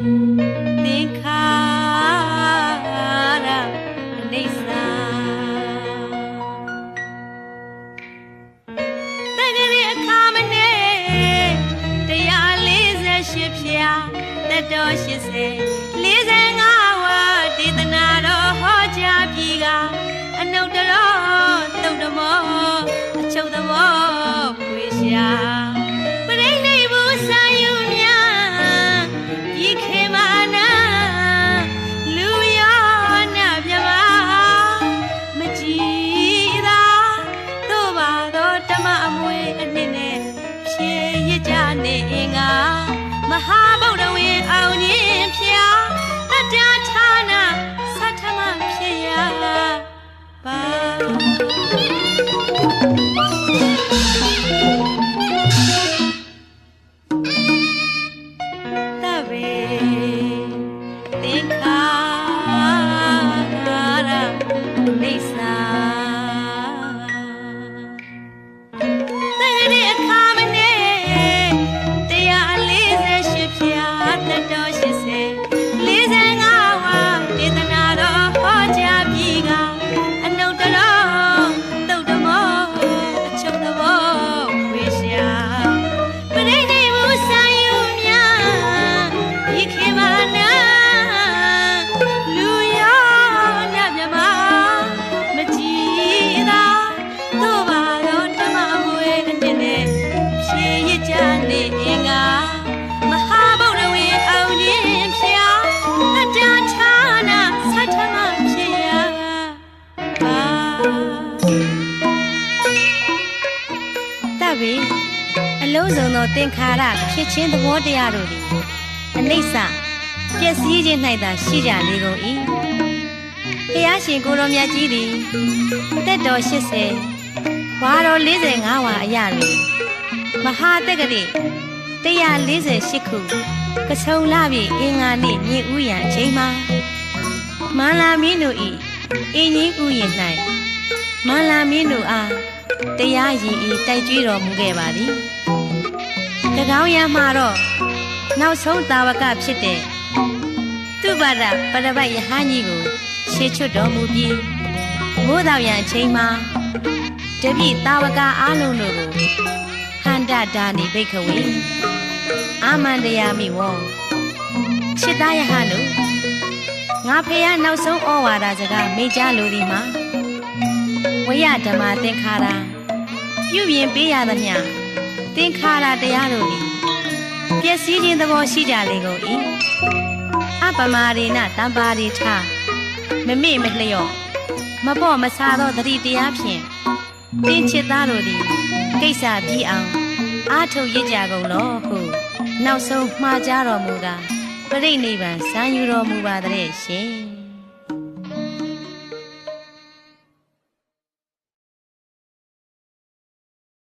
သင်္ခါရအနိစ္စတက္ကရာအခါမနဲ့148ဖြာသက်တော်80 45ဝါဒေသနာတော်ဟောကြားပြီးကအနုတ္တရောသုတ်တမောအချုပ်သဘောဖွေရှာပရိနိဗ္ဗာန်ဆံယူများဤခေမာနာလူယောနာမြမမကြည်သာသို့ပါသောဓမ္မအမွေအနှစ်နဲ့ဖြည့်ရကြနေငါမဟာဗုဒ္ဓဝေအောင်ခြင်းဖျားတတ္တဌာနသတ္ထမဖြစ်ရပါတဗေသင်္ခါရနိစ္စတကယ်အခါမနဲ့148ဖြာသက်တော်80 45ဝါဒေသနာတော်ဟောကြားပြီးကအနုတ္တရောသုတ်တမောအချုပ်သဘောဖွေရှာပရိနိဗ္ဗာန်ဆံယူများဤခေမာနာလူယောနာမြမမကြည်သာသို့ပါသောဓမ္မအမွေအနှစ်နဲ့ဖြည့်ရကြနေငါမဟာဗုဒ္ဓဝေအောင်ခြင်းဖျားတတ္တဌာနသတ္ထမဖြစ်ရပါတဗေအလုံးစုံသောသင်္ခါရဖြစ်ခြင်းသဘောတရားတို့သည်အနိစ္စပျက်စီးခြင်း၌သာရှိကြလေကုန်၏ဘုရားရှင်ကိုရောမြတ်ကြီးသည်သက်တော်80ဝါတော်45ဝါအရာတွင်မဟာတက္ကရာ148ခုကဆုံလပြည့်အင်္ဂါနေ့ညဥ်ရန်အချိန်မှာမန္လာမင်းတို့၏အင်းကြီးဥယျာဉ်၌မန္လာမင်းတို့အားတရားရည်ဤတိုက်ကြွတော်မူခဲ့ပါသည်၎င်းရမှာတော့နောက်ဆုံးတာဝကဖြစ်တဲ့သူပါဒပရပတ်ယဟန်ကြီးကိုရှေ့ချွတ်တော်မူပြီးမိုးတော်ရန်အချိန်မှာတပည့်တာဝကအားလုံးတို့ကိုဟန္တဒါနိဘိက္ခဝေအာမန္တယာမိဝောချစ်သားယဟန်တို့ငါဖေရနောက်ဆုံးဩဝါဒစကားမေ့ကြလိုသည်မှာဝိယဓမ္မသင်္ခါရပြုပြင်ပေးရသမျှသင်္ခါရတရားတို့သည်ပျက်စီးခြင်းသဘောရှိကြလေကုန်၏အပမာရိဏတံပါရိထမမေ့မလျော့မပေါ့မဆာသောသတိတရားဖြင့်သင်ချစ်သားတို့သည်ကိစ္စပြီးအောင်အားထုတ်ရကြကုန်လောဟုနောက်ဆုံးမှားကြတော်မူကားပြိဋိနိဗ္ဗာန်စံယူတော်မူပါတဲ့ရှင်